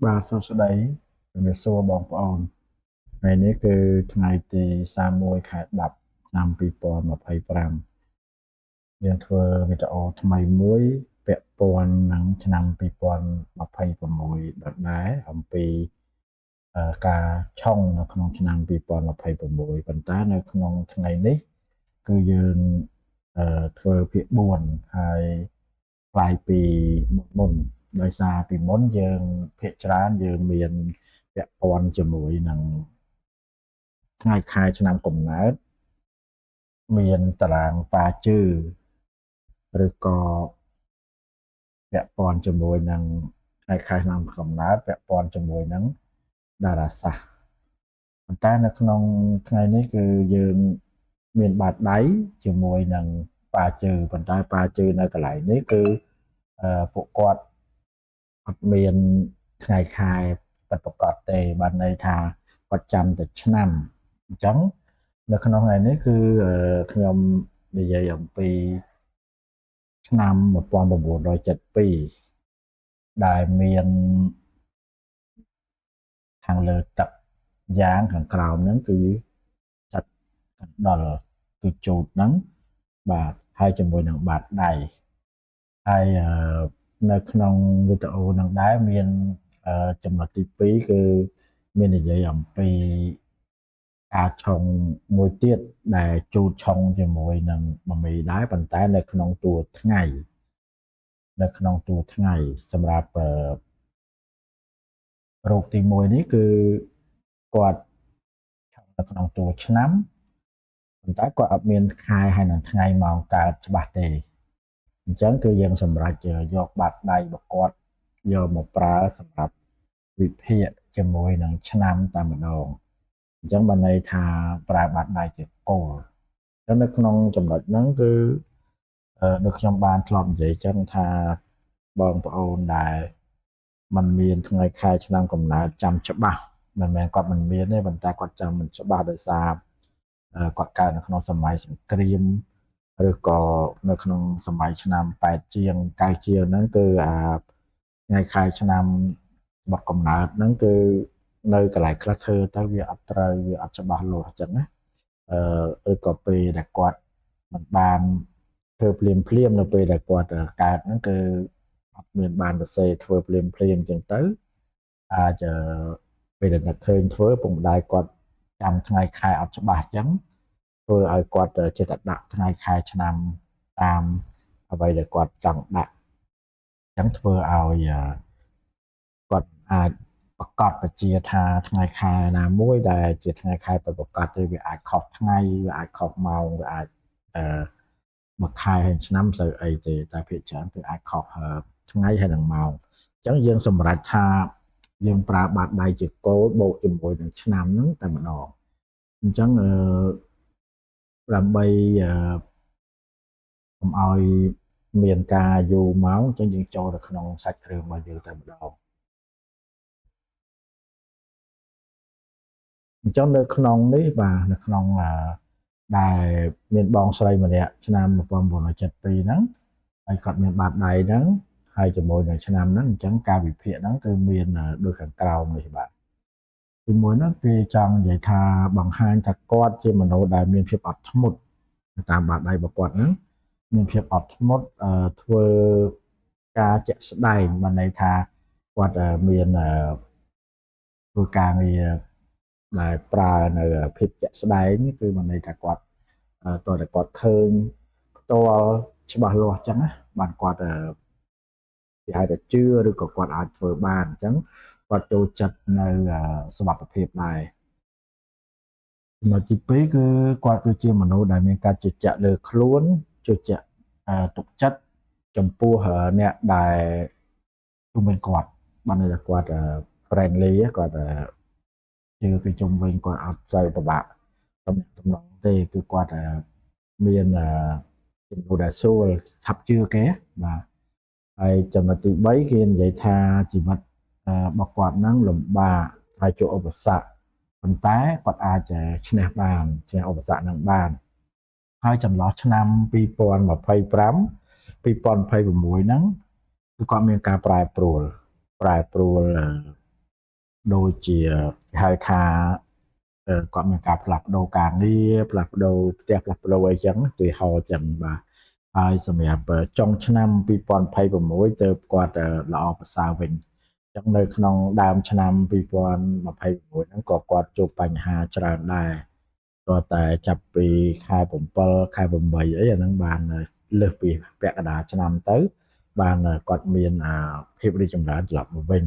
បាទសួស្តីជំរាបសួរបងប្អូនថ្ងៃនេះគឺថ្ងៃទី31ខែ10ឆ្នាំ2025យើងធ្វើវីដេអូថ្មីមួយពាក់ព័ន្ធនឹងឆ្នាំ2026ដដែលអំពីការឆុងនៅក្នុងឆ្នាំ2026ប៉ុន្តែនៅក្នុងថ្ងៃនេះគឺយើងធ្វើភាគ4ហើយផ្លាយពីមុនដោយសារពីមុនយើងភាគច្រើនយើងមានពាក់ព័ន្ធជាមួយនឹងថ្ងៃខែឆ្នាំកំណើតមានតារាងប៉ាជឿឬក៏ពាក់ព័ន្ធជាមួយនឹងថ្ងៃខែឆ្នាំកំណើតពាក់ព័ន្ធជាមួយនឹងតារាសាស្ត្រប៉ុន្តែនៅក្នុងថ្ងៃនេះគឺយើងមានបាតដៃជាមួយនឹងប៉ាជឿប៉ុន្តែប៉ាជឿនៅកន្លែងនេះគឺពួកគាត់អត់មានថ្ងៃខែពិតប្រាកដទេបានន័យថាគាត់ចាំតែឆ្នាំអញ្ចឹងនៅក្នុងថ្ងៃនេះគឺខ្ញុំនិយាយអំពីឆ្នាំ1972ដែលមានខាងលើទឹកយ៉ាងខាងក្រោមហ្នឹងគឺសត្វកណ្ដុរគឺជូតហ្នឹងបាទហើយជាមួយនឹងបាតដៃហើយនៅក្នុងវីដេអូហ្នឹងដែរមានចំណុចទី2គឺមាននិយាយអំពីការឆុងមួយទៀតដែលជូតឆុងជាមួយនឹងមមីដែរប៉ុន្តែនៅក្នុងតួថ្ងៃសម្រាប់រោគទី1នេះគឺគាត់ឆុងនៅក្នុងតួឆ្នាំប៉ុន្តែគាត់អត់មានខែហើយនឹងថ្ងៃម៉ោងកើតច្បាស់ទេអញ្ចឹងគឺយើងសម្រេចយកបាតដៃរបស់គាត់យកមកប្រើសម្រាប់វិភាគជាមួយនឹងឆ្នាំតែម្ដងអញ្ចឹងបានន័យថាប្រើបាតដៃជាគោលអញ្ចឹងនៅក្នុងចំណុចហ្នឹងគឺដូចខ្ញុំបានធ្លាប់និយាយចឹងថាបងប្អូនដែលมันមានថ្ងៃខែឆ្នាំកំណើតចាំច្បាស់មិនមែនគាត់មិនមានទេប៉ុន្តែគាត់ចាំមិនច្បាស់ដោយសារគាត់កើតនៅក្នុងសម័យសង្គ្រាមឬក៏នៅក្នុងសម័យឆ្នាំ8ជាង9ជាងហ្នឹងគឺថ្ងៃខែឆ្នាំបត់កំណើតហ្នឹងគឺនៅកន្លែងខ្លះធ្វើទៅវាអត់ត្រូវវាអត់ច្បាស់លាស់អញ្ចឹងណាឬក៏ពេលដែលគាត់មិនបានធ្វើភ្លាមនៅពេលដែលគាត់កើតហ្នឹងគឺអត់មានបានសរសេរធ្វើភ្លាមអញ្ចឹងទៅអាចពេលដែលនឹកឃើញធ្វើពុកម្ដាយគាត់ចាំថ្ងៃខែអត់ច្បាស់អញ្ចឹងធ្វើឲ្យគាត់ចិត្តដាក់ថ្ងៃខែឆ្នាំតាមអ្វីដែលគាត់ចង់ដាក់អញ្ចឹងធ្វើឲ្យគាត់អាចប្រកាសបជាថាថ្ងៃខែណាមួយដែលជាថ្ងៃខែពិតប្រាកដទេវាអាចខុសថ្ងៃវាអាចខុសម៉ោងវាអាចមួយខែហើយឆ្នាំមិនសូវអីទេតែភាគច្រើនគឺអាចខុសថ្ងៃហើយនឹងម៉ោងអញ្ចឹងយើងសម្រេចថាយើងប្រើបាតដៃជាគោលបូកជាមួយនឹងឆ្នាំហ្នឹងតែម្ដងអញ្ចឹងដើម្បីកុំឲ្យមានការយូរម៉ោងអញ្ចឹងយើងចូលទៅក្នុងសាច់រឿងរបស់យើងតែម្ដងអញ្ចឹងនៅក្នុងនេះបាទនៅក្នុងដែលមានបងស្រីម្នាក់ឆ្នាំ1972ហ្នឹងហើយគាត់មានបាតដៃហ្នឹងហើយជាមួយនឹងឆ្នាំហ្នឹងអញ្ចឹងការវិភាគហ្នឹងគឺមានដូចខាងក្រោមនេះបាទទីមួយហ្នឹងគេចង់និយាយថាបង្ហាញថាគាត់ជាមនុស្សដែលមានភាពអត់ធ្មត់តាមបាតដៃរបស់គាត់ហ្នឹងមានភាពអត់ធ្មត់ធ្វើការជាក់ស្ដែងបានន័យថាគាត់មានធ្វើការងារដែលប្រើនៅភាពជាក់ស្ដែងគឺបានន័យថាគាត់តើតែគាត់ឃើញផ្ទាល់ច្បាស់លាស់អញ្ចឹងណាបានគាត់គេហៅថាជឿឬក៏គាត់អាចធ្វើបានអញ្ចឹងគាត់ចូលចិត្តនៅសុខភាពដែរចំណុចទី2គឺគាត់គឺជាមនុស្សដែលមានការជឿជាក់លើខ្លួនជឿជាក់ទុកចិត្តចំពោះអ្នកដែលជុំវិញគាត់បានន័យថាគាត់ friendly គាត់ជឿពីជុំវិញគាត់អត់សូវពិបាកទំនាក់ទំនងទេគឺគាត់មានជំនួសដែលស្រួលឆាប់ជឿគេបាទហើយចំណុចទី3គេនិយាយថាជីវិតរបស់គាត់ហ្នឹងលំបាកហើយជួបឧបសគ្គប៉ុន្តែគាត់អាចឈ្នះឧបសគ្គហ្នឹងបានហើយចន្លោះឆ្នាំ2025 2026ហ្នឹងគឺគាត់មានការប្រែប្រួល ដូចជាហៅថាគាត់មានការផ្លាស់ប្ដូរការងារផ្លាស់ប្ដូរផ្ទះផ្លាស់ប្ដូរអីចឹងទីហោចឹងបាទហើយសម្រាប់ចុងឆ្នាំ2026ទៅគាត់ល្អប្រសើរវិញចឹងនៅក្នុងដើមឆ្នាំ2026ហ្នឹងក៏គាត់ជួបបញ្ហាច្រើនដែរក៏តែចាប់ពីខែ7ខែ8អីអាហ្នឹងបានលើសពីពាក់កណ្ដាលឆ្នាំទៅបានគាត់មានភាពរីកចម្រើនត្រឡប់មកវិញ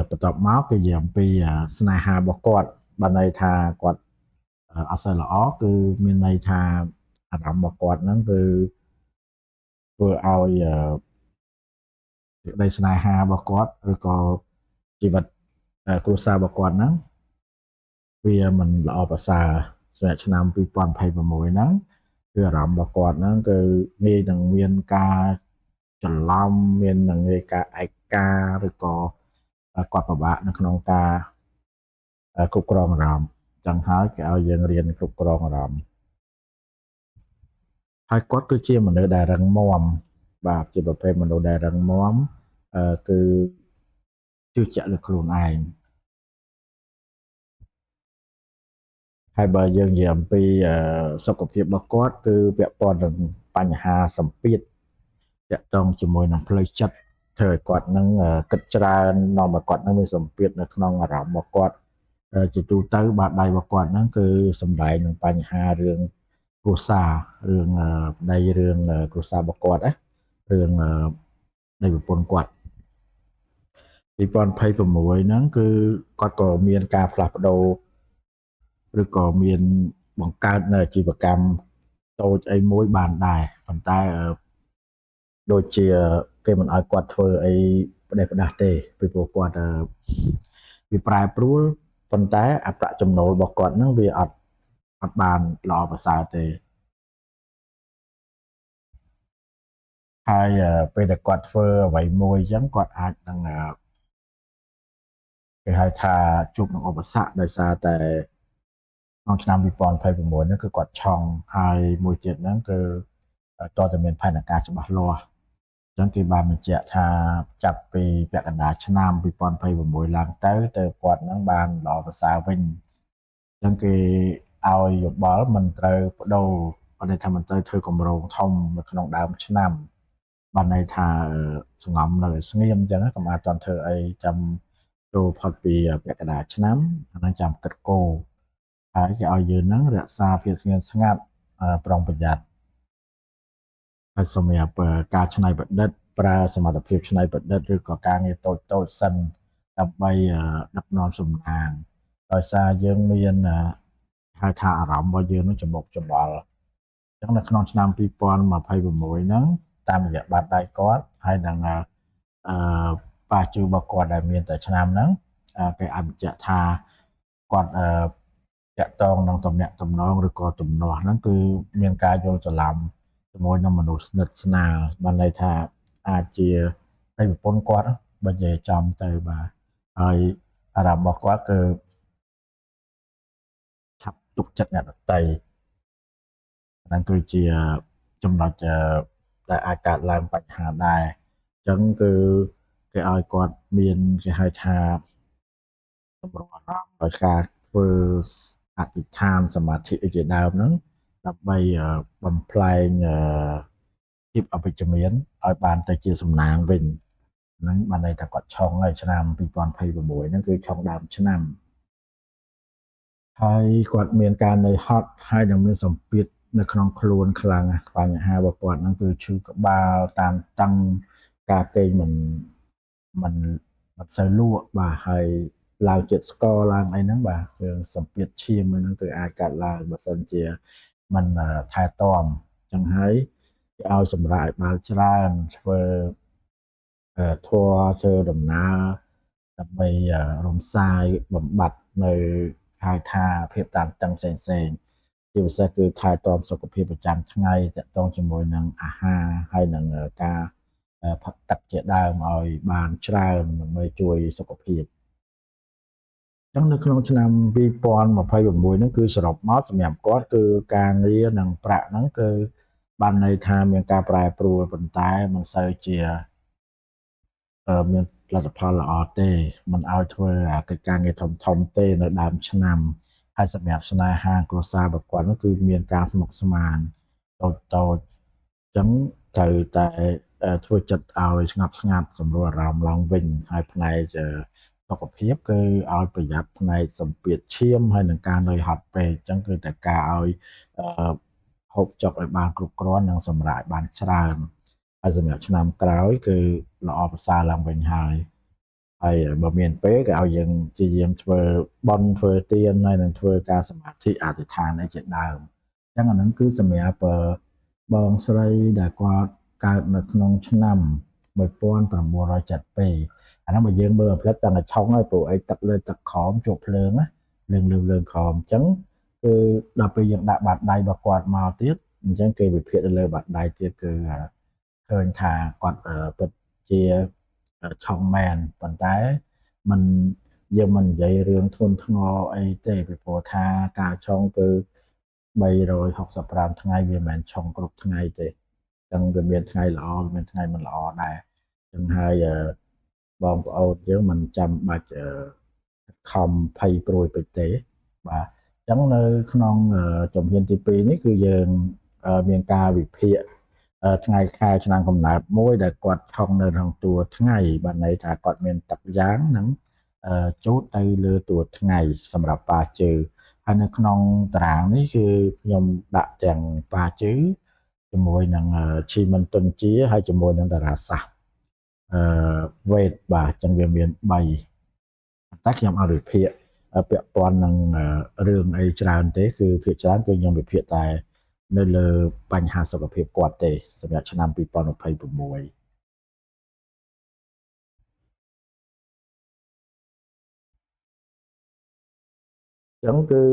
បន្ទាប់មកគឺនិយាយអំពីស្នេហារបស់គាត់បានន័យថាគាត់អត់សូវល្អគឺមានន័យថាអារម្មណ៍របស់គាត់ហ្នឹងគឺធ្វើឲ្យសេចក្តីស្នេហារបស់គាត់ឬក៏ជីវិតគ្រួសាររបស់គាត់ហ្នឹងវាមិនល្អប្រសើរសម្រាប់ឆ្នាំ2026ហ្នឹងគឺអារម្មណ៍របស់គាត់ហ្នឹងគឺងាយនឹងមានការច្រឡំមាននឹងងាយការឯកាឬក៏គាត់ពិបាកនៅក្នុងការគ្រប់គ្រងអារម្មណ៍ចឹងហើយគេឲ្យយើងរៀនគ្រប់គ្រងអារម្មណ៍ហើយគាត់គឺជាមនុស្សដែលរឹងមាំបាទជាប្រភេទមនុស្សដែលរឹងមាំគឺជឿជាក់លើខ្លួនឯងហើយបើយើងនិយាយអំពីសុខភាពរបស់គាត់គឺពាក់ព័ន្ធនឹងបញ្ហាសម្ពាធតាក់ទងជាមួយនឹងផ្លូវចិត្តធ្វើឲ្យគាត់នឹងគិតច្រើននាំឲ្យគាត់នឹងមានសម្ពាធនៅក្នុងអារម្មណ៍របស់គាត់ជាទូទៅបាតដៃរបស់គាត់ហ្នឹងគឺសំដែងនឹងបញ្ហារឿងគ្រួសាររឿងប្តីរឿងគ្រួសាររបស់គាត់ណារឿងនៃប្រពន្ធគាត់2026ហ្នឹងគឺគាត់ក៏មានការផ្លាស់ប្ដូរឬក៏មានបង្កើតនៅអាជីវកម្មតូចអីមួយបានដែរប៉ុន្តែដូចជាគេមិនឲ្យគាត់ធ្វើអីផ្ដេសផ្ដាស់ទេពីព្រោះគាត់វាប្រែប្រួលប៉ុន្តែអប្រាក់ចំណូលរបស់គាត់ហ្នឹងវាអត់បានល្អប្រសើរទេហើយពេលដែលគាត់ធ្វើអ្វីមួយអញ្ចឹងគាត់អាចនឹងគេហៅថាជួបនឹងឧបសគ្គដោយសារតែក្នុងឆ្នាំ2026ហ្នឹងគឺគាត់ឆង់ហើយមួយទៀតហ្នឹងគឺតើតើមានផែនការច្បាស់លាស់អញ្ចឹងគេបានបញ្ជាក់ថាចាប់ពីពាក់កណ្ដាលឆ្នាំ2026ឡើងទៅគាត់ហ្នឹងបានល្អប្រសើរវិញអញ្ចឹងគេឲ្យយោបល់មិនត្រូវបដូរបានន័យថាមិនត្រូវធ្វើកម្រងធំនៅក្នុងដើមឆ្នាំបានន័យថាសង្ងំនៅស្ងៀមអញ្ចឹងកុំអាចតន់ធ្វើអីចាំចូលផុតពីពាក់កណ្ដាលឆ្នាំអាហ្នឹងចាំគិតគោលហើយគេឲ្យយើងហ្នឹងរក្សាភាពស្ងៀមស្ងាត់ប្រុងប្រយ័ត្នហើយសម្រាប់ការច្នៃប្រឌិតប្រើសមត្ថភាពច្នៃប្រឌិតឬក៏ការងារតូចៗសិនដើម្បីដឹកនាំសំណាងដោយសារយើងមានហៅថាអារម្មណ៍របស់យើងនឹងច្បុកច្បល់អញ្ចឹងនៅក្នុងឆ្នាំ2026ហ្នឹងតាមរយៈបាតដៃគាត់ហើយនឹងប៉ាជូរបស់គាត់ដែលមានតែឆ្នាំហ្នឹងគេអាចបញ្ជាក់ថាគាត់តាក់ទងនឹងតំណែងតំណងឬក៏ទំនាស់ហ្នឹងគឺមានការយល់ច្រឡំជាមួយនឹងមនុស្សស្និទ្ធស្នាលបានន័យថាអាចជាប្តីប្រពន្ធគាត់បើនិយាយចំទៅបាទហើយអារម្មណ៍របស់គាត់គឺឆាប់ទុកចិត្តអ្នកដទៃហ្នឹងគឺជាចំណុចដែលអាចកើតឡើងបញ្ហាដែរអញ្ចឹងគឺគេឲ្យគាត់មានគេហៅថាសម្រងអារម្មណ៍ដោយការធ្វើអធិដ្ឋានសមាធិជាដើមហ្នឹងដើម្បីបំប្លែងភាពអវិជ្ជមានឲ្យបានទៅជាសំណាងវិញហ្នឹងបានន័យថាគាត់ឆុងហើយឆ្នាំ2026ហ្នឹងគឺឆុងដើមឆ្នាំហើយគាត់មានការនឿយហត់ហើយនឹងមានសម្ពាធនៅក្នុងខ្លួនខ្លាំងបញ្ហារបស់គាត់ហ្នឹងគឺឈឺក្បាលតានតឹងការគេងមិនសូវលក់បាទហើយឡើងជាតិស្ករឡើងអីហ្នឹងបាទគឺសម្ពាធឈាមហ្នឹងគឺអាចកាត់ឡើងបើសិនជាមិនថែទាំអញ្ចឹងហើយគេឲ្យសម្រាប់ឲ្យបានច្រើនធ្វើធัวធ្វើដំណើរដើម្បីរំសាយបំបត្តិនៅហៅថាភាពតានតឹងផ្សេងៗជាពិសេសគឺថែទាំសុខភាពប្រចាំថ្ងៃតាក់ទងជាមួយនឹងអាហារហើយនឹងការផឹកទឹកជាដើមឲ្យបានច្រើនដើម្បីជួយសុខភាពអញ្ចឹងនៅក្នុងឆ្នាំ2026ហ្នឹងគឺសរុបមកសម្រាប់គាត់គឺការងារនិងប្រាក់ហ្នឹងគឺបានន័យថាមានការប្រែប្រួលប៉ុន្តែមិនសូវជាមាន លទ្ធផលល្អទេមិនឲ្យធ្វើកិច្ចការងារធំទេនៅដើមឆ្នាំហើយសម្រាប់ស្នេហាគ្រួសាររបស់គាត់នោះគឺមានការស្មុគស្មាញតូចអញ្ចឹងត្រូវតែធ្វើចិត្តឲ្យស្ងប់ស្ងាត់សម្រួលអារម្មណ៍ឡើងវិញហើយផ្នែកសុខភាពគឺឲ្យប្រយ័ត្នផ្នែកសម្ពាធឈាមហើយនឹងការនឿយហត់ពេកអញ្ចឹងគឺតែការឲ្យហូបចុកឲ្យបានគ្រប់គ្រាន់និងសម្រាកបានច្រើនហើយសម្រាប់ឆ្នាំក្រោយគឺល្អប្រសើរឡើងវិញហើយបើមានពេលក៏ឲ្យយើងព្យាយាមធ្វើបន់ធ្វើទានហើយនឹងធ្វើការសមាធិអធិដ្ឋានអីជាដើមអញ្ចឹងអាហ្នឹងគឺសម្រាប់បងស្រីដែលគាត់កើតនៅក្នុងឆ្នាំ1972អាហ្នឹងបើយើងមើលផ្លិតតាំងតែឆុងហើយព្រោះអីទឹកលើទឹកក្រោមជាប់ភ្លើងណាលើងក្រោមអញ្ចឹងគឺដល់ពេលយើងដាក់បាតដៃរបស់គាត់មកទៀតអញ្ចឹងគេវិភាគទៅលើបាតដៃទៀតគឺឃើញថាគាត់ពិតជាឆុងមែនប៉ុន្តែมันយើងមិននិយាយរឿងធ្ងន់ធ្ងរអីទេពីព្រោះថាការឆុងគឺ365ថ្ងៃវាមិនមែនឆុងគ្រប់ថ្ងៃទេចឹងវាមានថ្ងៃល្អមានថ្ងៃមិនល្អដែរចឹងហើយបងប្អូនយើងមិនចាំបាច់ខំភ័យព្រួយពេកទេបាទចឹងនៅក្នុងជំហានទី2នេះគឺយើងមានការវិភាគថ្ងៃខែឆ្នាំកំណើតមួយដែលគាត់ឆុងនៅក្នុងតួថ្ងៃបានន័យថាគាត់មានទឹកយ៉ាងនិងជូតទៅលើតួថ្ងៃសម្រាប់ប៉ាជើហើយនៅក្នុងតារាងនេះគឺខ្ញុំដាក់ទាំងប៉ាជើជាមួយនឹងឈីមិនតុនជាហើយជាមួយនឹងតារាសាស្ត្រវេទបាទចឹងវាមាន3តែខ្ញុំអត់វិភាគពាក់ព័ន្ធនឹងរឿងអីច្រើនទេគឺភាគច្រើនគឺខ្ញុំវិភាគតែនៅលើបញ្ហាសុខភាពគាត់ទេសម្រាប់ឆ្នាំ2026ចឹងគឺ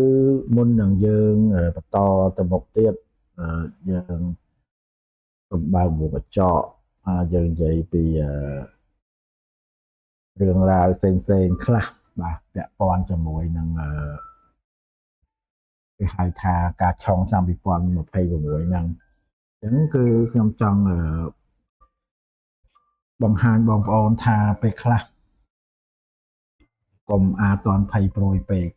មុននឹងយើងបន្តទៅមុខទៀតយើងសម្បើកមុខកញ្ចក់យើងនិយាយពីរឿងរ៉ាវផ្សេងខ្លះបាទពាក់ព័ន្ធជាមួយនឹងគេហៅថាការឆុងឆ្នាំ2026ហ្នឹងអញ្ចឹងគឺខ្ញុំចង់បង្ហាញបងប្អូនថាពេលខ្លះកុំតន់ភ័យព្រួយពេក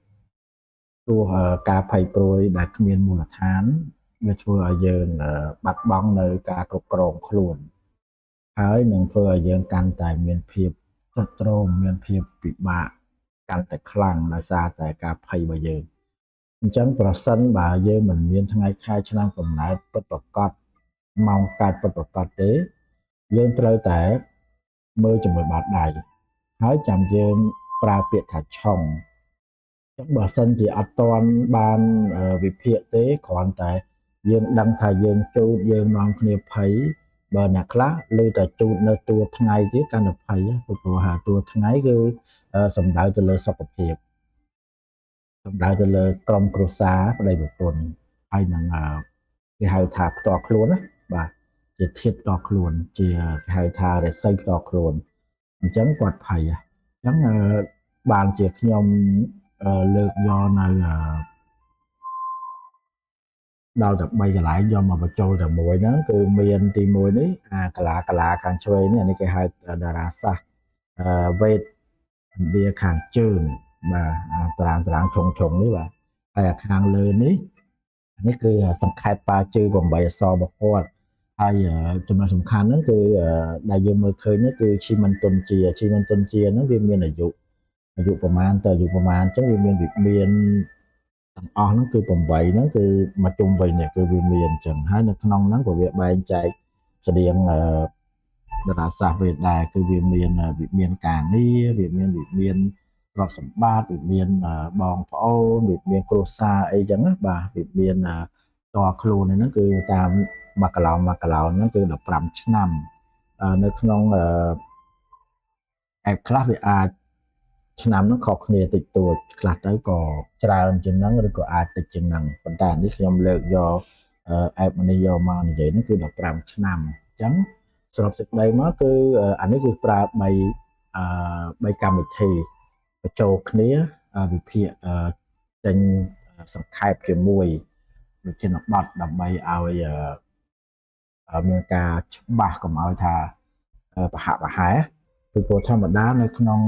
ព្រោះការភ័យព្រួយដែលគ្មានមូលដ្ឋានវាធ្វើឲ្យយើងបាត់បង់នៅការគ្រប់គ្រងខ្លួនហើយនឹងធ្វើឲ្យយើងកាន់តែមានភាពទ្រុឌទ្រោមមានភាពពិបាកកាន់តែខ្លាំងដោយសារតែការភ័យរបស់យើងអញ្ចឹងប្រសិនបើយើងមិនមានថ្ងៃខែឆ្នាំកំណើតពិតប្រាកដម៉ោងកើតពិតប្រាកដទេយើងត្រូវតែមើលជាមួយបាតដៃហើយចាំយើងប្រើពាក្យថាឆុងចឹងបើសិនជាអត់ទាន់បានវិភាគទេគ្រាន់តែយើងដឹងថាយើងជូតយើងនាំគ្នាភ័យបើអ្នកខ្លះលើតែជូតនៅតួថ្ងៃទៀតកាន់តែភ័យព្រោះតួថ្ងៃគឺសំដៅទៅលើសុខភាពសំដៅទៅលើក្រុមគ្រួសារប្តីប្រពន្ធហើយនឹងគេហៅថាផ្ទាល់ខ្លួនណាបាទជាធាតផ្ទាល់ខ្លួនជាគេហៅថារិស័យផ្ទាល់ខ្លួនអញ្ចឹងគាត់ភ័យអញ្ចឹងបានជាខ្ញុំលើកយកនៅដល់តែ3កន្លែងយកមកបញ្ចូលតែមួយហ្នឹងគឺមានទី1នេះកាឡាខាងឆ្វេងនេះនេះគេហៅតារាសាស្ត្រវេទឥណ្ឌាខាងជើងបាទតារាងឆុងនេះបាទហើយខាងលើនេះគឺសង្ខេបប៉ាជើ8អក្សររបស់គាត់ហើយចំណុចសំខាន់ហ្នឹងគឺដែលយើងមើលឃើញនេះគឺឈីមិនតុនជាហ្នឹងវាមានអាយុប្រមាណទៅអាយុប្រមាណអញ្ចឹងវាមានវិមានទាំងអស់ហ្នឹងគឺ8ហ្នឹងគឺមកជុំវិញនេះគឺវាមានអញ្ចឹងហើយនៅក្នុងហ្នឹងក៏វាបែងចែកស្តៀងតារាសាស្ត្រវេទដែរគឺវាមានវិមានការងារវាមានវិមានទ្រព្យសម្បត្តិវិមានបងប្អូនវិមានគ្រួសារអីចឹងណាបាទវិមានតខ្លួនហ្នឹងគឺតាមមួយកន្លងហ្នឹងគឺ15ឆ្នាំនៅក្នុងឯខ្លះវាអាចឆ្នាំហ្នឹងខុសគ្នាតិចតួចខ្លះទៅក៏ច្រើនជាងហ្នឹងឬក៏អាចតិចជាងហ្នឹងប៉ុន្តែនេះខ្ញុំលើកយកអេបនេះយកមកនិយាយហ្នឹងគឺ15ឆ្នាំអញ្ចឹងសរុបសេចក្តីមកគឺអានេះគឺប្រើ3កម្មវិធីបញ្ចូលគ្នាវិភាគចេញសង្ខេបជាមួយវិធានបទដើម្បីឲ្យមានការច្បាស់កុំឲ្យថាប្រហាក់ប្រហែល ព្រោះធម្មតានៅក្នុង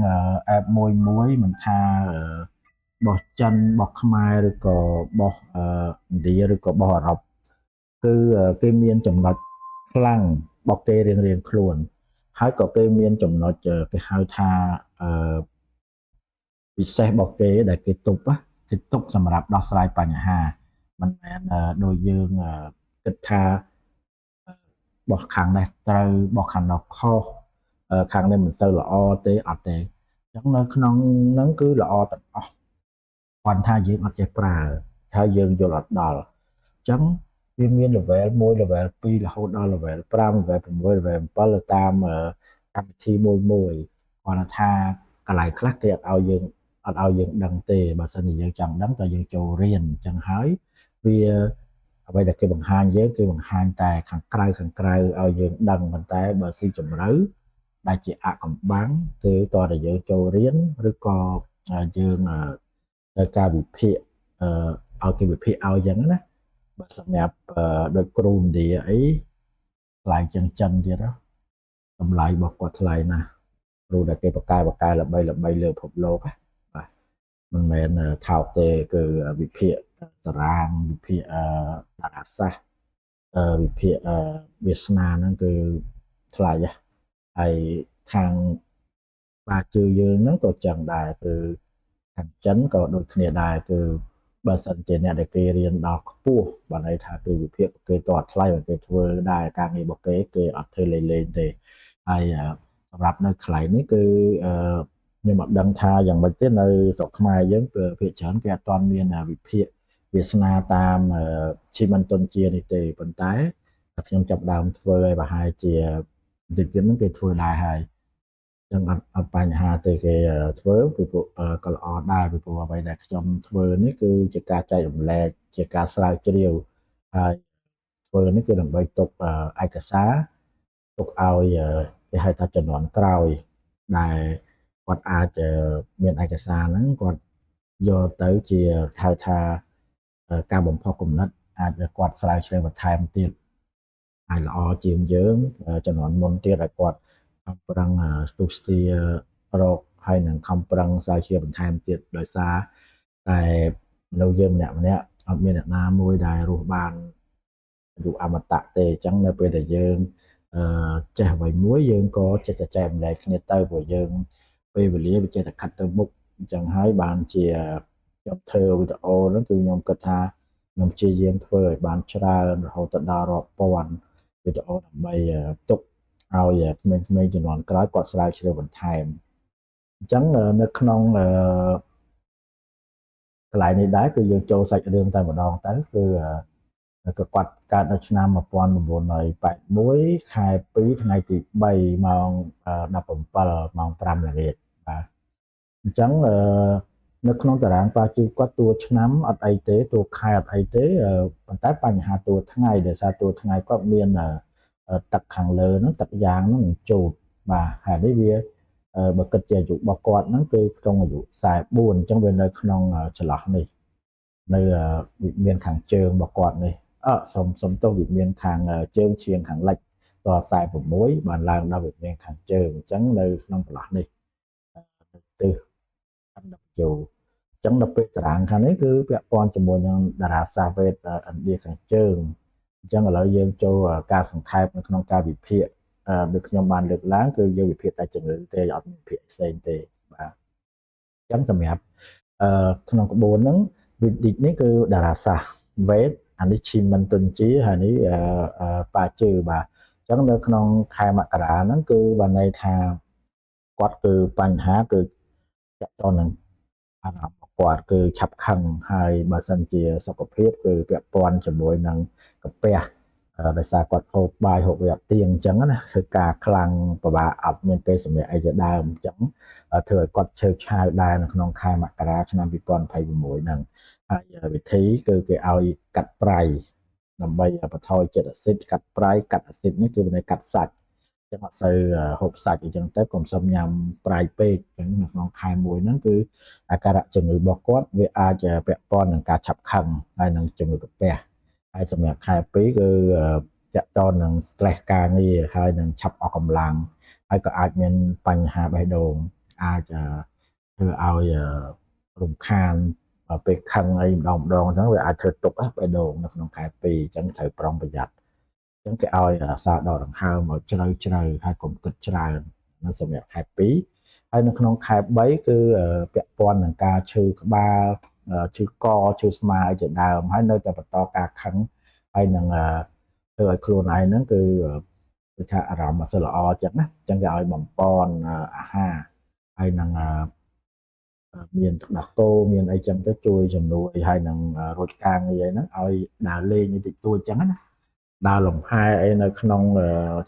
អេបមួយមិនថាបោះចិនបោះខ្មែរឬក៏បោះឥណ្ឌាឬក៏បោះអឺរ៉ុបគឺគេមានចំណុចខ្លាំងរបស់គេរៀងៗខ្លួនហើយក៏គេមានចំណុចគេហៅថាពិសេសរបស់គេដែលគេទុកសម្រាប់ដោះស្រាយបញ្ហាមិនមែនដូចយើងគិតថាបោះខាងនេះត្រូវបោះខាងនោះខុសខាងនេះមិនទៅល្អទេអត់ទេអញ្ចឹងនៅក្នុងហ្នឹងគឺល្អទាំងអស់គ្រាន់ថាយើងអត់ចេះប្រើហើយយើងយល់អត់ដល់អញ្ចឹងវាមាន level 1 level 2រហូតដល់ level 5 level 6 level 7ទៅតាមកម្មវិធីមួយគ្រាន់ថាកន្លែងខ្លះគេអត់ឲ្យយើងដឹងទេបើសិនជាយើងចង់ដឹងតើយើងចូលរៀនអញ្ចឹងហើយវាអ្វីដែលគេបង្ហាញយើងគឺបង្ហាញតែខាងក្រៅឲ្យយើងដឹងប៉ុន្តែបើស៊ីជម្រៅដែលជាអកំបាំងគឺតើយើងចូលរៀនឬក៏យើងត្រូវការវិភាគឲ្យគេវិភាគឲ្យអញ្ចឹងណាបើសម្រាប់ដូចគ្រូឥណ្ឌាអីថ្លៃជាងចិនទៀតតម្លៃរបស់គាត់ថ្លៃណាស់គ្រូដែលគេបកកែល្បីលើពិភពលោកបាទមិនមែនថោកទេគឺវិភាគតារាងវិភាគតារាសាស្ត្រវិភាគវាសនាហ្នឹងគឺថ្លៃហើយខាងបាជឿយើងហ្នឹងក៏ចឹងដែរគឺខាងចិនក៏ដូចគ្នាដែរគឺបើសិនជាអ្នកដែលគេរៀនដល់ខ្ពស់បានន័យថាគឺវិភាគគេក៏អត់ថ្លៃគេធ្វើដែរការងាររបស់គេអត់ធ្វើលេងទេហើយសម្រាប់នៅខ្លៃនេះគឺខ្ញុំអត់ដឹងថាយ៉ាងម៉េចទេនៅស្រុកខ្មែរយើងគឺភាគច្រើនគេអត់ទាន់មានវិភាគវាសនាតាមឈីមិនទុនជានេះទេប៉ុន្តែខ្ញុំចាប់ដើមធ្វើឲ្យប្រហែលជាតិចទៀតហ្នឹងគេធ្វើដែរហើយចឹងអត់បញ្ហាទេគេធ្វើពីព្រោះក៏ល្អដែរពីព្រោះអ្វីដែលខ្ញុំធ្វើនេះគឺជាការចែករំលែកជាការស្រាវជ្រាវហើយធ្វើនេះគឺដើម្បីទុកឯកសារទុកឲ្យគេហៅថាជំនាន់ក្រោយដែលគាត់អាចមានឯកសារហ្នឹងគាត់យកទៅជាហៅថាការបំផុសគំនិតអាចគាត់ស្រាវជ្រាវបន្ថែមទៀតហើយល្អជាងយើងជំនាន់មុនទៀតឲ្យគាត់ខំប្រឹងស្ទុះស្ទារកហើយនឹងខំប្រឹងស្រាវជ្រាវបន្ថែមទៀតដោយសារតែមនុស្សយើងម្នាក់អត់មានអ្នកណាមួយដែលរស់បានអាយុអមតៈទេអញ្ចឹងនៅពេលដែលយើងចេះអ្វីមួយយើងក៏ចិត្តតែចែកម្លែកគ្នាទៅព្រោះយើងពេលវេលាវាចេះតែខាត់ទៅមុខអញ្ចឹងហើយបានជាខ្ញុំធ្វើវីដេអូហ្នឹងគឺខ្ញុំគិតថាខ្ញុំព្យាយាមធ្វើឲ្យបានច្រើនរហូតដល់រាប់ពាន់វីដេអូដើម្បីទុកឲ្យក្មេងៗជំនាន់ក្រោយគាត់ស្រាវជ្រាវបន្ថែមអញ្ចឹងនៅក្នុងកន្លែងនេះដែរគឺយើងចូលសាច់រឿងតែម្ដងទៅគឺក៏គាត់កើតនៅឆ្នាំ1981ខែ2ថ្ងៃទី3ម៉ោង17ម៉ោង5ល្ងាចបាទអញ្ចឹងនៅក្នុងតារាងប៉ាជូគាត់តួឆ្នាំអត់អីទេតួខែអត់អីទេប៉ុន្តែបញ្ហាតួថ្ងៃដោយសារតួថ្ងៃគាត់មានទឹកខាងលើហ្នឹងទឹកយ៉ាងហ្នឹងជូតបាទហើយនេះវាបើគិតជាអាយុរបស់គាត់ហ្នឹងគឺក្នុងអាយុ44អញ្ចឹងវានៅក្នុងចន្លោះនេះនៅវិមានខាងជើងរបស់គាត់នេះសុំទោសវិមានខាងជើងឈៀងខាងលិចត46បានឡើងដល់វិមានខាងជើងអញ្ចឹងនៅក្នុងចន្លោះនេះទិស NW អញ្ចឹងដល់ពេលតារាងខាងនេះគឺពាក់ព័ន្ធជាមួយនឹងតារាសាស្ត្រវេទឥណ្ឌាខាងជើងអញ្ចឹងឥឡូវយើងចូលការសង្ខេបនៅក្នុងការវិភាគដូចខ្ញុំបានលើកឡើងគឺយើងវិភាគតែជំងឺទេអត់មានវិភាគផ្សេងទេបាទអញ្ចឹងសម្រាប់ក្នុងក្បួនហ្នឹងវិឌិនេះគឺតារាសាស្ត្រវេទអានេះឈីមិនទុនជាហើយនេះប៉ាជឺបាទអញ្ចឹងនៅក្នុងខែមករាហ្នឹងគឺបានន័យថាគាត់គឺបញ្ហាគឺចាក់តនឹងអារម្មណ៍របស់គាត់គឺឆាប់ខឹងហើយបើសិនជាសុខភាពគឺពាក់ព័ន្ធជាមួយនឹងកាពះដោយសារគាត់ហូបបាយហូបវាអត់ទៀងអញ្ចឹងណាគឺការខ្លាំងពិបាកអត់មានពេលសម្រាប់អីជាដើមអញ្ចឹងធ្វើឲ្យគាត់ឆើតឆាវដែរនៅក្នុងខែមករាឆ្នាំ2026ហ្នឹងហើយវិធីគឺគេឲ្យកាត់ប្រៃដើម្បីបន្ថយជាតិអាស៊ីតកាត់ប្រៃកាត់អាស៊ីតនេះគឺមានកាត់សាច់ចឹងអត់សូវហូបសាច់អញ្ចឹងទៅកុំសុំញ៉ាំប្រៃពេកអញ្ចឹងនៅក្នុងខែមួយហ្នឹងគឺអាការៈជំងឺរបស់គាត់វាអាចពាក់ព័ន្ធនឹងការឆាប់ខឹងហើយនឹងជំងឺកាពះហើយសម្រាប់ខែ2គឺតាក់ទងនឹង stress ការងារហើយនឹងឆាប់អស់កម្លាំង ហើយក៏អាចមានបញ្ហាបេះដូងអាចធ្វើឲ្យរំខានពេលខឹងអីម្ដងអញ្ចឹងវាអាចធ្វើទុកបេះដូងនៅក្នុងខែ2អញ្ចឹងត្រូវប្រុងប្រយ័ត្នអញ្ចឹងគេឲ្យសារដកដង្ហើមឲ្យជ្រៅជ្រៅហើយកុំគិតច្រើននៅសម្រាប់ខែ2ហើយនៅក្នុងខែ3គឺពាក់ព័ន្ធនឹងការឈឺក្បាលឈឺកឈឺស្មាជាដើមហើយនៅតែបន្តការខឹងហើយនឹងធ្វើឲ្យខ្លួនឯងហ្នឹងគឺថាអារម្មណ៍មិនសូវល្អអញ្ចឹងណាអញ្ចឹងគេឲ្យបំពន់អាហារហើយនឹងមានទឹកដោះគោមានអីចឹងទៅជួយជំនួយហើយនឹងរួចការងារហ្នឹងឲ្យដើរលេងតិចតួចចឹងណាដើរលំហែអីនៅក្នុង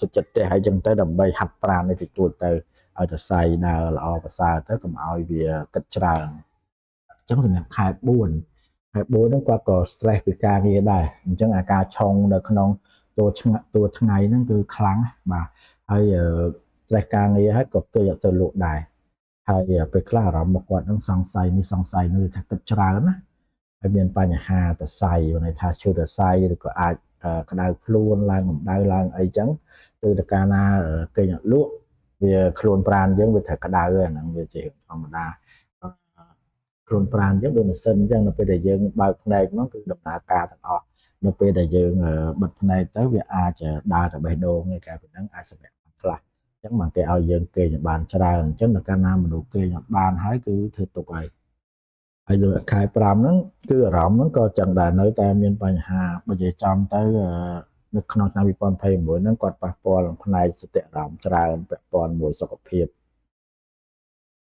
ចិត្តផ្ទះអីចឹងទៅដើម្បីហាត់ប្រាណតិចតួចទៅឲ្យសរសៃដើរល្អប្រសើរទៅកុំឲ្យវាគិតច្រើនអញ្ចឹងសម្រាប់ខែ4ហ្នឹងគាត់ក៏ stress ពីការងារដែរអញ្ចឹងអាការឆុងនៅក្នុងតួថ្ងៃហ្នឹងគឺខ្លាំងបាទហើយ stress ការងារហើយក៏គេអត់ទៅលក់ដែរហើយពេលខ្លះអារម្មណ៍របស់គាត់នឹងសង្ស័យនេះសង្ស័យនោះថាគិតច្រើនណាហើយមានបញ្ហាសរសៃន័យថាឈឺសរសៃឬក៏អាចក្តៅខ្លួនឡើងកម្ដៅឡើងអីចឹងគឺតកាលណាគេអត់លក់វាខ្លួនប្រាណយើងវាត្រូវក្តៅហ្នឹងវាជាធម្មតាខ្លួនប្រាណយើងដូចម៉ាស៊ីនអញ្ចឹងនៅពេលដែលយើងបើកភ្នែកហ្នឹងគឺដំណើរការទាំងអស់នៅពេលដែលយើងបិទភ្នែកទៅវាអាចដើរទៅបេះដូងឯកាលពីហ្នឹងអាចសម្រាប់ខ្លះអញ្ចឹងមកគេឲ្យយើងគេងបានច្រើនអញ្ចឹងដល់កាលណាមនុស្សគេងបានហើយគឺធ្វើទុកហើយលើខែ5ហ្នឹងគឺអារម្មណ៍ហ្នឹងក៏ចឹងដែរនៅតែមានបញ្ហាបើនិយាយចំទៅនៅក្នុងឆ្នាំ2026ហ្នឹងគាត់ប៉ះពាល់ផ្នែកសតិអារម្មណ៍ច្រើនពាក់ព័ន្ធមួយសុខភាព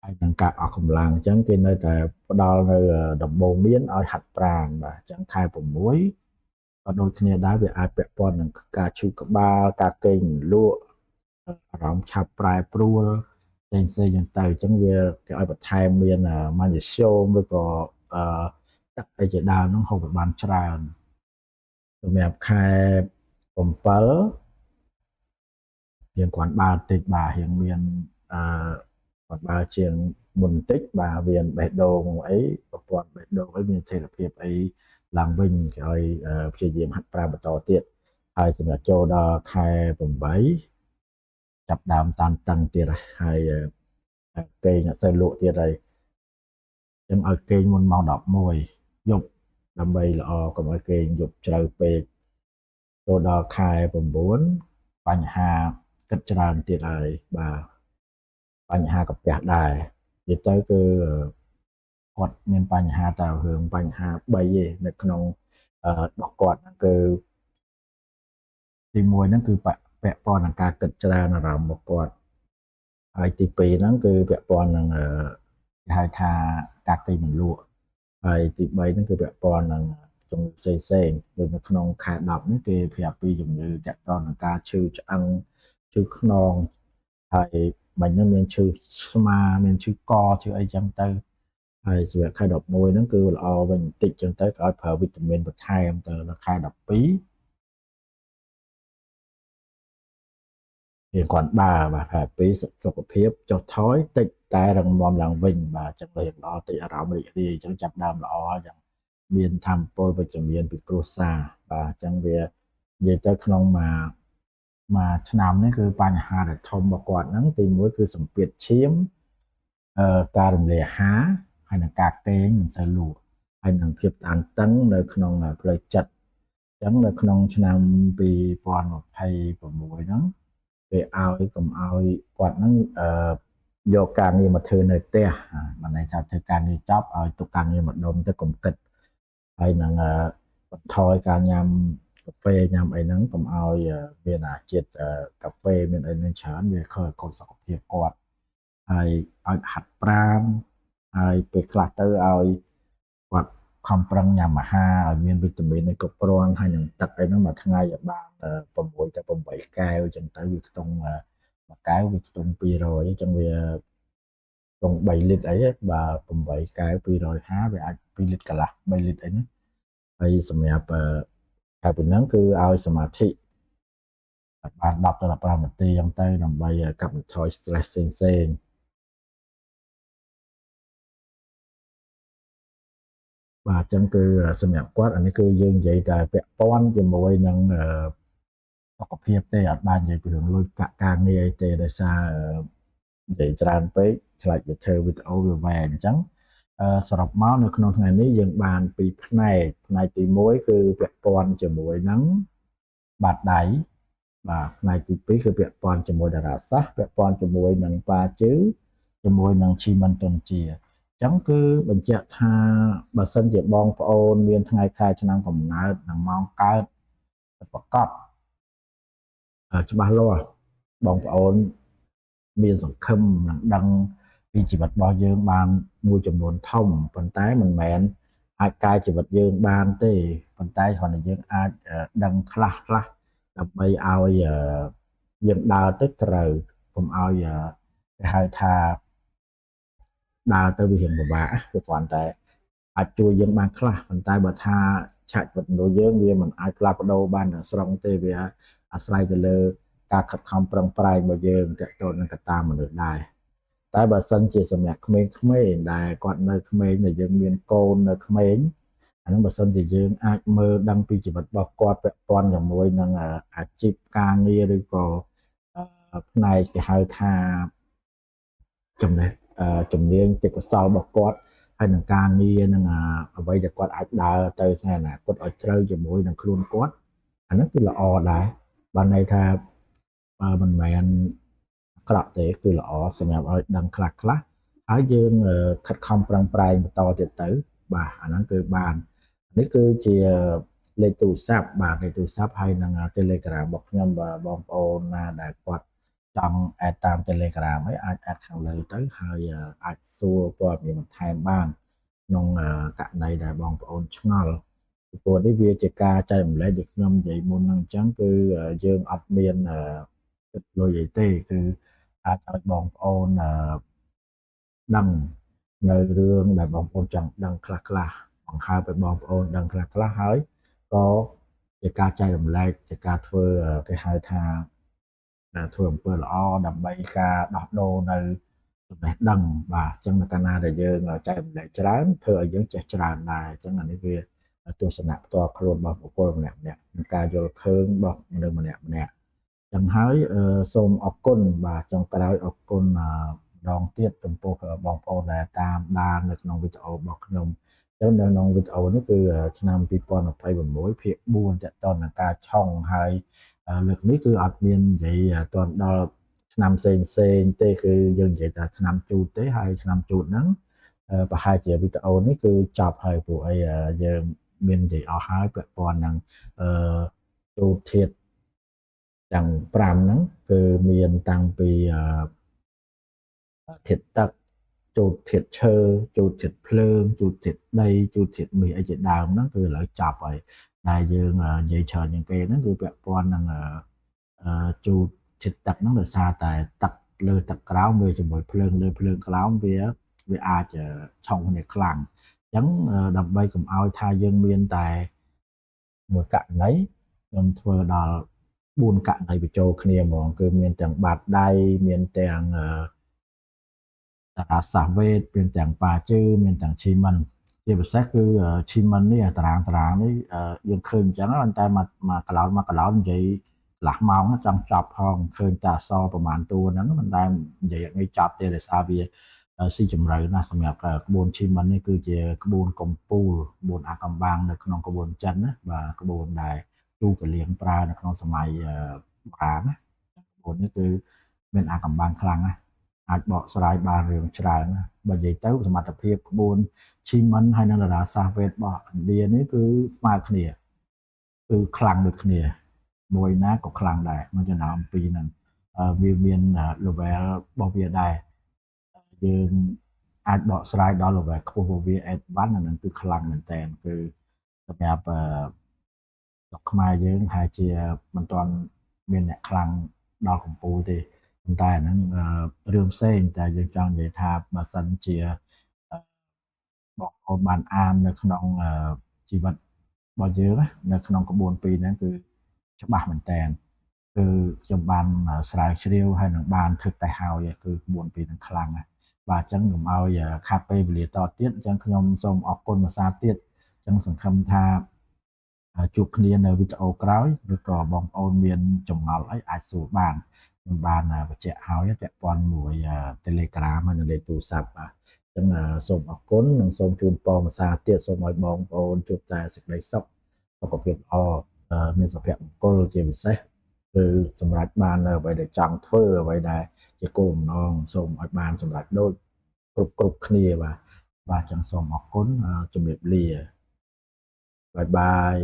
ហើយនឹងការអស់កម្លាំងអញ្ចឹងគេនៅតែផ្ដល់នៅដំបូន្មានឲ្យហាត់ប្រាណបាទអញ្ចឹងខែ6ក៏ដូចគ្នាដែរវាអាចពាក់ព័ន្ធនឹងការឈឺក្បាលការកេងមិនលក់អារម្មណ៍ឆាប់ប្រែប្រួលផ្សេងៗហ្នឹងទៅអញ្ចឹងវាគេឲ្យបន្ថែមមានម៉ាញ៉េស្យូមឬក៏ទឹកអីជាដើមហ្នឹងហូបឲ្យបានច្រើនសម្រាប់ខែ7រៀងគ្រាន់បើតិចបាទរៀងមានអឺគាត់បើជាងមុនបន្តិចបាទវាបេះដូងអីប្រព័ន្ធបេះដូងអីមានស្ថិរភាពអីឡើងវិញគេឲ្យព្យាយាមហាត់ប្រាណបន្តទៀតហើយសម្រាប់ចូលដល់ខែ8ចាប់ដើមតានតឹងទៀតហើយគេងអត់សូវលក់ទៀតហើយចឹងឲ្យគេងមុនម៉ោង11យប់ដើម្បីល្អកុំឲ្យគេងយប់ជ្រៅពេកចូលដល់ខែ9បញ្ហាគិតច្រើនទៀតហើយបាទបញ្ហាកាពះដែរនិយាយទៅគឺគាត់មានបញ្ហាតែរឿងបញ្ហា3ឯងនៅក្នុងរបស់គាត់ហ្នឹងគឺទី1ហ្នឹងគឺពាក់ព័ន្ធនឹងការគិតច្រើនអារម្មណ៍របស់គាត់ហើយទី2ហ្នឹងគឺពាក់ព័ន្ធនឹងគេហៅថាការគេងមិនលក់ហើយទី3ហ្នឹងគឺពាក់ព័ន្ធនឹងជំងឺផ្សេងៗដូចនៅក្នុងខែ10នេះគេប្រាប់ពីជំងឺតាក់ទងនឹងការឈឺឆ្អឹងឈឺខ្នងហើយមិញហ្នឹងមានឈឺស្មាមានឈឺកឈឺអីចឹងទៅហើយសម្រាប់ខែ11ហ្នឹងគឺល្អវិញបន្តិចចឹងទៅក៏ឲ្យប្រើវីតាមីនបន្ថែមទៅដល់ខែ12រៀងគ្រាន់បើបាទខែ2សុខភាពចុះថយតិចតែរឹងមាំឡើងវិញបាទចឹងលេងល្អតិចអារម្មណ៍រីករាយចឹងចាប់ដើមល្អចឹងមានធម៌ពលវិជ្ជមានពីគ្រួសារបាទចឹងវានិយាយទៅក្នុងមួយឆ្នាំនេះគឺបញ្ហាដែលធំរបស់គាត់ហ្នឹងទី1គឺសម្ពាធឈាមការរំលាយអាហារហើយនឹងការគេងមិនសូវលក់ហើយនឹងភាពតានតឹងនៅក្នុងផ្លូវចិត្តអញ្ចឹងនៅក្នុងឆ្នាំ2026ហ្នឹងគេឲ្យកុំឲ្យគាត់ហ្នឹងយកការងារមកធ្វើនៅផ្ទះមិនន័យថាធ្វើការងារចប់ឲ្យទុកការងារម្ដុំទៅកុំគិតហើយនឹងបន្ថយការញ៉ាំកាហ្វេញ៉ាំអីហ្នឹងកុំឲ្យមានជាតិកាហ្វេមានអីហ្នឹងច្រើនវាខូចសុខភាពគាត់ហើយឲ្យហាត់ប្រាណហើយពេលខ្លះទៅឲ្យគាត់ខំប្រឹងញ៉ាំអាហារឲ្យមានវីតាមីនឲ្យគ្រប់គ្រាន់ហើយនឹងទឹកអីហ្នឹងមួយថ្ងៃឲ្យបាន6ទៅ8កែវអញ្ចឹងទៅវាខ្ទង់មួយកែវវាខ្ទង់200អញ្ចឹងវាខ្ទង់3លីត្រអីបើ8កែវ250វាអាច2លីត្រកន្លះ3លីត្រអីហ្នឹងហើយសម្រាប់តែពីហ្នឹងគឺឲ្យសមាធិបាន10ទៅ15នាទីអញ្ចឹងទៅដើម្បីកាត់បន្ថយ stress ផ្សេងៗបាទអញ្ចឹងគឺសម្រាប់គាត់អានេះគឺយើងនិយាយតែពាក់ព័ន្ធជាមួយនឹង សុខភាពទេអត់បាននិយាយពីរឿងលុយកាក់ការងារអីទេដោយសារនិយាយច្រើនពេកឆ្លាច់វាធ្វើវីដេអូវាវែងអញ្ចឹងសរុបមកនៅក្នុងថ្ងៃនេះយើងបានពីរផ្នែកទី1គឺពាក់ព័ន្ធជាមួយនឹងបាតដៃបាទផ្នែកទី2គឺពាក់ព័ន្ធជាមួយតារាសាស្ត្រពាក់ព័ន្ធជាមួយនឹងប៉ាជឺជាមួយនឹងជីមិនតុនជាអញ្ចឹងគឺបញ្ជាក់ថាបើសិនជាបងប្អូនមានថ្ងៃខែឆ្នាំកំណើតនិងម៉ោងកើតប្រកបច្បាស់លាស់បងប្អូនមានសង្ឃឹមនឹងដឹងពីជីវិតរបស់យើងបានមួយចំនួនធំប៉ុន្តែមិនមែនអាចកែជីវិតយើងបានទេប៉ុន្តែគ្រាន់តែយើងអាចដឹងខ្លះដើម្បីឲ្យយើងដើរទៅត្រូវកុំឲ្យគេហៅថាដើរទៅវារៀងពិបាកគឺគ្រាន់តែអាចជួយយើងបានខ្លះប៉ុន្តែបើថាឆាច់វិតមនុស្សយើងវាមិនអាចផ្លាស់ប្ដូរបានទាំងស្រុងទេវាអាស្រ័យទៅលើការខិតខំប្រឹងប្រែងរបស់យើងទាក់ទងនឹងកត្តាមនុស្សដែរតែបើសិនជាសម្រាប់ក្មេងៗដែលគាត់នៅក្មេងដែលយើងមានកូននៅក្មេងអានឹងបើសិនជាយើងអាចមើលដឹងពីជីវិតរបស់គាត់ពាក់ព័ន្ធជាមួយនឹងអាជីពការងារឬក៏ផ្នែកគេហៅថាចំណេះជំនាញទេពកោសល្យរបស់គាត់ហើយនឹងការងារនឹងអ្វីដែលគាត់អាចដើរទៅថ្ងៃអនាគតឲ្យត្រូវជាមួយនឹងខ្លួនគាត់អាហ្នឹងគឺល្អដែរបានន័យថាមិនមែនអាក្រក់ទេគឺល្អសម្រាប់ឲ្យដឹងខ្លះហើយយើងខិតខំប្រឹងប្រែងបន្តទៀតទៅបាទអាហ្នឹងគឺបាននេះគឺជាលេខទូរស័ព្ទបាទលេខទូរស័ព្ទហើយនឹង Telegram របស់ខ្ញុំបាទបងប្អូនណាដែលគាត់ចង់ add តាម Telegram ហើយអាច add ខាងលើទៅហើយអាចសួរព័ត៌មានបន្ថែមបានក្នុងករណីដែលបងប្អូនឆ្ងល់ពីព្រោះនេះវាជាការចែករំលែកដូចខ្ញុំនិយាយមុនហ្នឹងអញ្ចឹងគឺយើងអត់មានគិតលុយអីទេគឺអាចឲ្យបងប្អូនដឹងនៅរឿងដែលបងប្អូនចង់ដឹងខ្លះបង្ហើបឲ្យបងប្អូនដឹងខ្លះហើយក៏ជាការចែករំលែកជាការធ្វើគេហៅថាធ្វើអំពើល្អដើម្បីការដោះដូរនៅចំណេះដឹងបាទអញ្ចឹងនៅកាលណាដែលយើងចែករំលែកច្រើនធ្វើឲ្យយើងចេះច្រើនដែរអញ្ចឹងអានេះវាទស្សនៈផ្ទាល់ខ្លួនរបស់បុគ្គលម្នាក់និងការយល់ឃើញរបស់មនុស្សម្នាក់ចឹងហើយសូមអរគុណបាទចុងក្រោយអរគុណម្ដងទៀតចំពោះបងប្អូនដែលតាមដាននៅក្នុងវីដេអូរបស់ខ្ញុំចឹងនៅក្នុងវីដេអូនេះគឺឆ្នាំ2026ភាគ4តទៅនឹងការឆុងហើយលើកនេះគឺអត់មាននិយាយទាន់ដល់ឆ្នាំផ្សេងទេគឺយើងនិយាយតែឆ្នាំជូតទេហើយឆ្នាំជូតហ្នឹងប្រហែលជាវីដេអូនេះគឺចប់ហើយព្រោះអីយើងមាននិយាយអស់ហើយពាក់ព័ន្ធនឹងជូតធាតុទាំង5ហ្នឹងគឺមានតាំងពីធាតុទឹកជូតធាតុឈើជូតធាតុភ្លើងជូតធាតុដីជូតធាតុមាសអីជាដើមហ្នឹងគឺឥឡូវចប់ហើយដែលយើងនិយាយច្រើនជាងគេហ្នឹងគឺពាក់ព័ន្ធនឹងជូតធាតុទឹកហ្នឹងដោយសារតែទឹកលើទឹកក្រោមវាជាមួយភ្លើងលើភ្លើងក្រោមវាអាចឆុងគ្នាខ្លាំងអញ្ចឹងដើម្បីកុំឲ្យថាយើងមានតែមួយករណីខ្ញុំធ្វើដល់4ករណីបញ្ចូលគ្នាហ្មងគឺមានទាំងបាតដៃមានទាំងតារាសាស្ត្រវេទមានទាំងប៉ាជឺមានទាំងឈីមិនជាពិសេសគឺឈីមិននេះតារាងនេះយើងឃើញអញ្ចឹងតែមកកន្លោននិយាយកន្លះម៉ោងចង់ចប់ផងឃើញតែអសរប្រហែលតួហ្នឹងមិនដែលនិយាយឲ្យចប់ទេដោយសារវាស៊ីជម្រៅណាស់សម្រាប់ក្បួនឈីមិននេះគឺជាក្បួនកំពូលក្បួនអាកំបាំងនៅក្នុងក្បួនចិនណាបាទក្បួនដែលទូកលៀងប្រើនៅក្នុងសម័យបុរាណណាក្បួននេះគឺមានអាកំបាំងខ្លាំងណាស់អាចបកស្រាយបានរឿងច្រើនណាបើនិយាយទៅសមត្ថភាពក្បួនឈីមិនហើយនិងតារាសាស្ត្រវេទរបស់ឥណ្ឌានេះគឺស្មើគ្នាគឺខ្លាំងដូចគ្នាមួយណាក៏ខ្លាំងដែរក្នុងចំណោមពីរហ្នឹងវាមាន level របស់វាដែរយើងអាចបកស្រាយដល់ level ខ្ពស់របស់វា advance អាហ្នឹងគឺខ្លាំងមែនតើគឺសម្រាប់ស្រុកខ្មែរយើងប្រហែលជាមិនទាន់មានអ្នកខ្លាំងដល់កំពូលទេប៉ុន្តែអាហ្នឹងរឿងផ្សេងតែយើងចង់និយាយថាបើសិនជាបងប្អូនបានអាននៅក្នុងជីវិតរបស់យើងនៅក្នុងក្បួនពីរហ្នឹងគឺច្បាស់មែនតើគឺខ្ញុំបានស្រាវជ្រាវហើយនឹងបានធ្វើតេស្តហើយគឺក្បួនពីរហ្នឹងខ្លាំងណាស់បាទអញ្ចឹងកុំឲ្យខាត់ពេលវេលាតទៀតអញ្ចឹងខ្ញុំសូមអរគុណភាសាទៀតអញ្ចឹងសង្ឃឹមថា ជួបគ្នានៅវីដេអូក្រោយឬក៏បងប្អូនមានចម្ងល់អីអាចសួរបានខ្ញុំបានបញ្ជាក់ឲ្យពាក់ព័ន្ធមួយ Telegram ហើយនិងលេខទូរស័ព្ទបាទអញ្ចឹងសូមអរគុណនិងសូមជូនពរម្សាទៀតសូមឲ្យបងប្អូនជួបតែសេចក្តីសុខសុខភាពល្អមានសុភមង្គលជាពិសេសគឺសម្រាប់បាននៅអ្វីដែលចង់ធ្វើអ្វីដែលជាគោលបំណងសូមឲ្យបានសម្រេចដូចគ្រប់គ្នាបាទអញ្ចឹងសូមអរគុណជំរាបលាបាយបាយ